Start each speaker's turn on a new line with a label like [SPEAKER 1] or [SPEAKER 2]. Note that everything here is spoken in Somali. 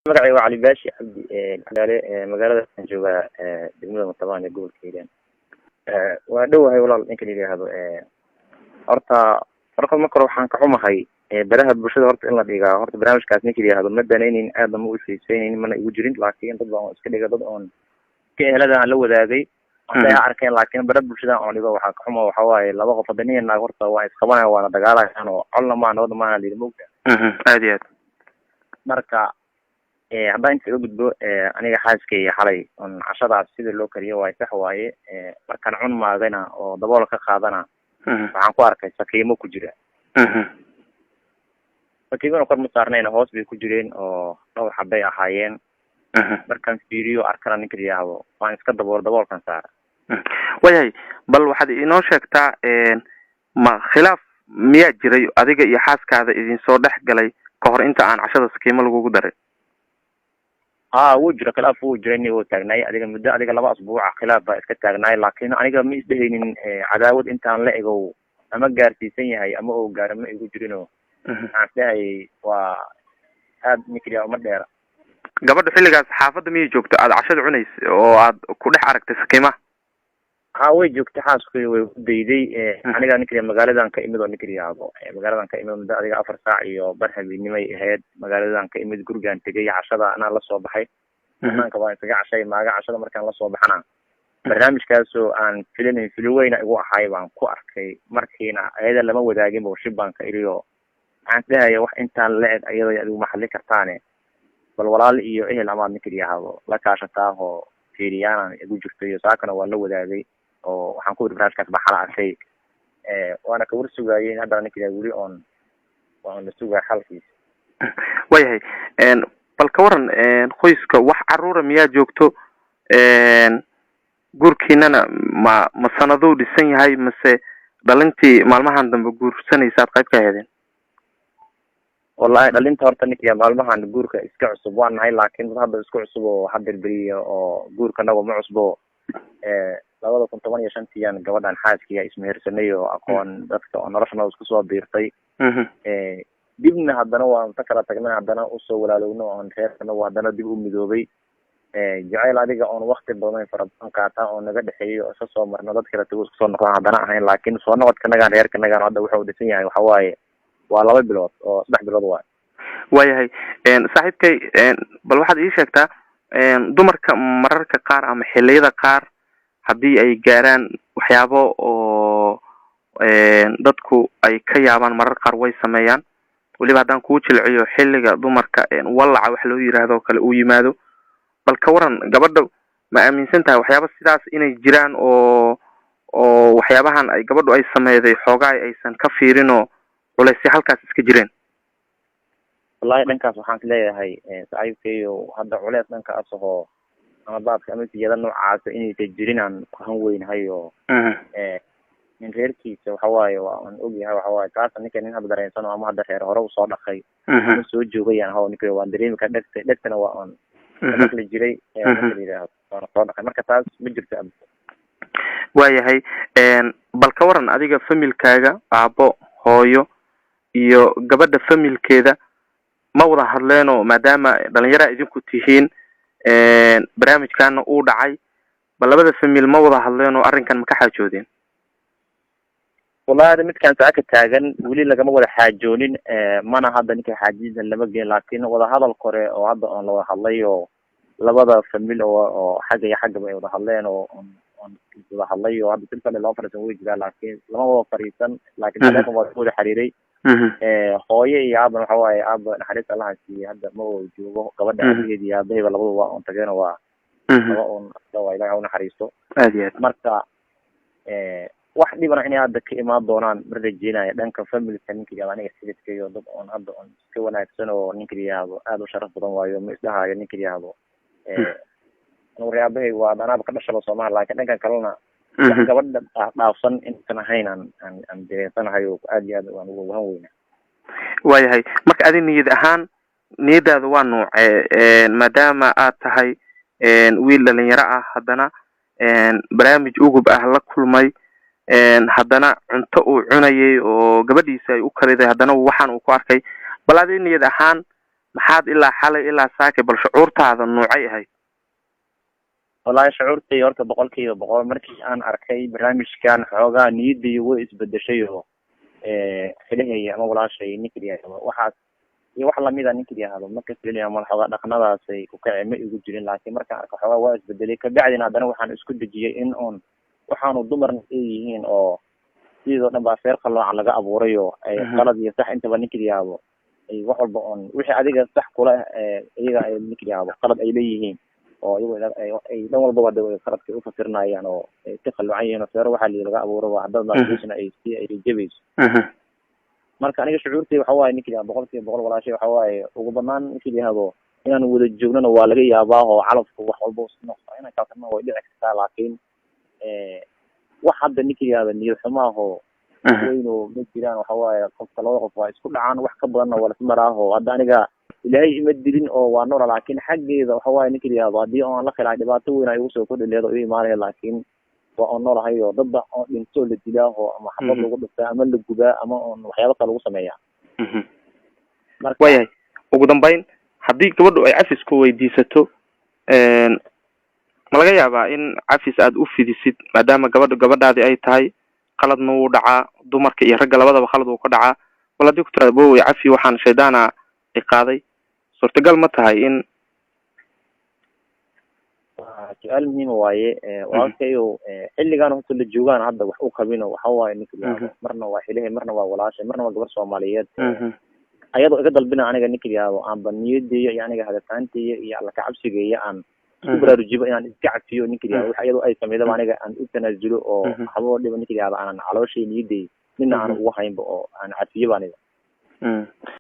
[SPEAKER 1] magacay waa cali baashi cabdi magaale magaalada jooga degmada Mutabaan ee gobolka Hiiraan waa dhowahay walaal ninka la yiraahdo horta marka waxaan ka xumahay baraha bulshada horta in la dhigaa horta barnaamijkaas ninka la yiraahdo ma danaynin aad ma u xiiseeynin mana igu jirin laakiin dad baan iska dhiga dad oon ka helada aan la wadaagay waxay arkeen laakiin baraha bulshada oo dhigo waxa ka xumo waxa waaye laba qof badaniin naag horta waa isqabanayaan waana dagaalayaan oo colna ma nabad ma la moogta
[SPEAKER 2] aad iyo aad
[SPEAKER 1] marka haddaan inta uga gudbo aniga xaaskay xalay on cashadaas sida loo kariyo waa sax waaye markaan cun maagana oo dabool ka qaadana waxaan ku arkay sakiimo ku jira sakiimada kor ma saarnayna hoos bay ku jireen oo dhowr xabay ahaayeen markaan fiiriyo arkana ninka yaabo waan iska daboolkan saara
[SPEAKER 2] wayay bal waxaad inoo sheegtaa ma khilaaf miyaa jiray adiga iyo xaaskaada idin soo dhex galay ka hor inta aan cashada sakiimo lagugu darin
[SPEAKER 1] wuu jira khilaaf wuu jiray oo taagnay adiga muddo adiga 2 asbuuc khilaaf baa iska taagnay laakiin aniga ma isdhehaynin cadaawad intaan la ego ama gaarsiisan yahay ama oo gaarama igu jirino aantahay waa aad nikriya uma dheera
[SPEAKER 2] gabadha xilligaas xaafadda miyay joogto aad cashada cunaysay oo aad ku dhex aragtay sakiimaha
[SPEAKER 1] way joogtay xaaskay way u dayday aniga nikriya magaaladan ka imid oo nikriyaabo magaaladan ka imid muddo adiga 4 saac iyo bar habeenimay ahayd magaaladan ka imid gurigaan tagay cashada ana la soo baxay markaan waa isaga cashay maaga cashada markaan la soo baxana barnaamijkaas oo aan filweyna igu ahay baan ku arkay markiina ayada lama wadaagin oo shibanka iliyo aan dhahayo wax intaan la eg ayada adigu maxalli kartaane bal walaal iyo ehel ama nikriyaabo la kaashataa oo fiiriyaan igu jirtay saakana waa la wadaagay oo waxaan ku barnaamijkaas baxala arkay waana ka warsugaayeen hadda nikriya wali on waan la sugaa xalkiisa
[SPEAKER 2] wayay bal ka waran qoyska wax caruura miyaa joogto gurkiinana ma sanado dhisan yahay mase dhalintii maalmahan dambe guursanaysaad qayb ka heedeen
[SPEAKER 1] wallahi dhalinta horta nikriya maalmahan guurka iska cusub waan nahay laakiin hadda isku cusub oo hadda beriyo oo guurka naga ma cusbo 2015 gabadhan xaaskiga ismehersanay oo aqoon dadka oo noloshana isku soo biirtay dibna haddana waan ta kala tagnay haddana u soo walaalowno oo reerkana haddana dib u midoobay jacayl adiga oo waqti badan farabadan qaata oo naga dhaxeeyo oo soo marno dad kala tago isku soo noqon haddana ahayn laakiin soo noqodka naga reerkanaga hadda wuxuu dhisan yahay waxa waaye waa 2 bilood oo 3 bilood
[SPEAKER 2] waayahay saaxiibkay bal waxaad ii sheegtaa dumarka mararka qaar ama xilliyada qaar haddii ay gaaraan waxyaabo oo dadku ay ka yaabaan marar qaar way sameeyaan waliba haddaan kuu jilciyo xilliga dumarka wallaca wax loo yiraahdo kale uu yimaado bal ka waran gabadha ma aaminsan tahay waxyaabo sidaas inay jiraan oo waxyaabahan ay gabadhu ay sameeyday xoogaa aysan ka fiirinoo culaysi halkaas iska jireen
[SPEAKER 1] wallahi dhankaas waxaan leeyahay saaxiibkeeyo hadda culays dhankaas oo ama baabka ama siyada noocaas inay jirinaan han weynahay oo in reerkiisa waxa waaye waan ogyahay waxa waaye taas ninka hadda dareensan ama hadda reer hore u soo dhaqay ama soo joogayaan hawo ninka waan dareemi ka dhagtana waa on la jiray waan soo dhaqay marka taas ma jirto
[SPEAKER 2] waayahay bal ka waran adiga familkaaga aabo hooyo iyo gabadha familkeeda ma wada hadleeno maadaama dhalinyaro idinku tihiin barnaamijkaana uu dhacay bal labada famil ma wada hadleeno arrinkan ma ka xaajoodeen
[SPEAKER 1] wallahi midkaan saaka taagan weli lagama wada xaajoonin mana hadda ninka xaajiisa lama geen laakiin wada hadal kore oo hadda on la wada hadlay oo labada famil oo xagga iyo xagga bay wada hadleen oo wada hadlay oo hadda tilkale loo fariisan way jiraa laakiin lama wada fariisan laakiin telefoon waa wada xiriiray hooyo iyo aabban waxa waaye aabba naxariis allaha siiyey hadda ma oo joogo gabadha aabaheed iyo aabahayba labadu waa on tageen waa laba on waa ilaahay u naxariisto marka wax dhibana inay hadda ka imaan doonaan ma rajeenaya dhanka familka ninka aniga xididkayo dad on hadda on iska wanaagsan oo ninka yaabo aad u sharaf badan waayo ma isdhahayo ninka yaabo aabahay waa anaaba ka dhashaba Soomaaliya laakiin dhankan kalena gabadha dhaafsan intan ahayn aan dareensanahay oo aad iyo aad waan ugu weynaa
[SPEAKER 2] waayahay marka adin niyad ahaan niyadaada waa noocee maadaama aad tahay wiil dhalinyaro ah haddana barnaamij ugub ah la kulmay haddana cunto uu cunayay oo gabadhiisa ay u kariday haddana waxaan uu ku arkay bal adin niyad ahaan maxaad ilaa xalay ilaa saake bal shucuurtaada noocay ahayd?
[SPEAKER 1] wallahi shucuurtay horta 100% markii aan arkay barnaamijkan xoogaa niyadii way isbedeshay oo xilihii ama walaashay ninkii waxaas iyo wax lamida ninkii yahaado marka filimaya ma xoogaa dhaqnadaas ay ku kacay ma igu jirin laakiin marka arko xoogaa waa isbedelay ka bacdina haddana waxaan isku dejiyay in on waxaanu dumarna ay yihiin oo sidoo dhan baa feer qaloocan laga abuuray oo ay qalad iyo sax intaba ninkii yahaado ay wax walba on wixii adiga sax kula iyaga ay ninkii yahaado qalad ay leeyihiin oo iyaga ay dhan walba wada qaladka u fasirnayaan oo ka qaloocan yihiin oo feer waxa laga abuuray waa dad maasina ay jabayso marka aniga shucuurtay waxa waaye ninkii 100% walaashay waxa waaye ugu banaan ninkii yahaado inaan wada joognana waa laga yaabaa oo calafku wax walba u noqdo inaan ka tagno way dhici kartaa laakiin wax hadda ninkii yahaado niyad xumaho wayno ma jiraan waxa waaye qofka laba qof waa isku dhacaan wax ka badanna waa la maraaho hadda aniga ilaahay ima dilin oo waa nool laakiin xaggeeda waxa waaye ninkii yahaado hadii aan la khilaa dhibaato weyn ay ugu soo kordhileedo iyo imaanaya laakiin waa on noolahay oo dadba oo dhinto la dilaaho ama xabad lagu dhuftaa ama la gubaa ama on waxyaabo kale lagu sameeyaa
[SPEAKER 2] marka way ugu dambeyn haddii gabadhu ay cafis ku weydiisato ma laga yaabaa in cafis aad u fidisid maadaama gabadhaadi ay tahay qaladna wuu dhacaa dumarka iyo ragga labadaba qalad uu ka dhacaa wal haddii ku tiraado boowey cafi waxaan shaydaana ay qaaday suurtagal ma tahay in
[SPEAKER 1] su'aal muhiim waaye walaalkayo xilligan horta la joogaan hadda wax u qabino waxa waaye ninkii marna waa xilihi marna waa walaashay marna waa gabar Soomaaliyeed ayadoo iga dalbina aniga ninkii yaabo aan baniyadeeyo iyo aniga hadafantay iyo alla ka cabsigeeyo aan ku baraarujibo inaan iska cafiyo ninkii yaabo wax ayadoo ay sameeydo aniga aan u tanaazulo oo habo dhibo ninkii yaabo aan calooshay niyadeeyo midna aan ugu haynba oo aan cafiyo aniga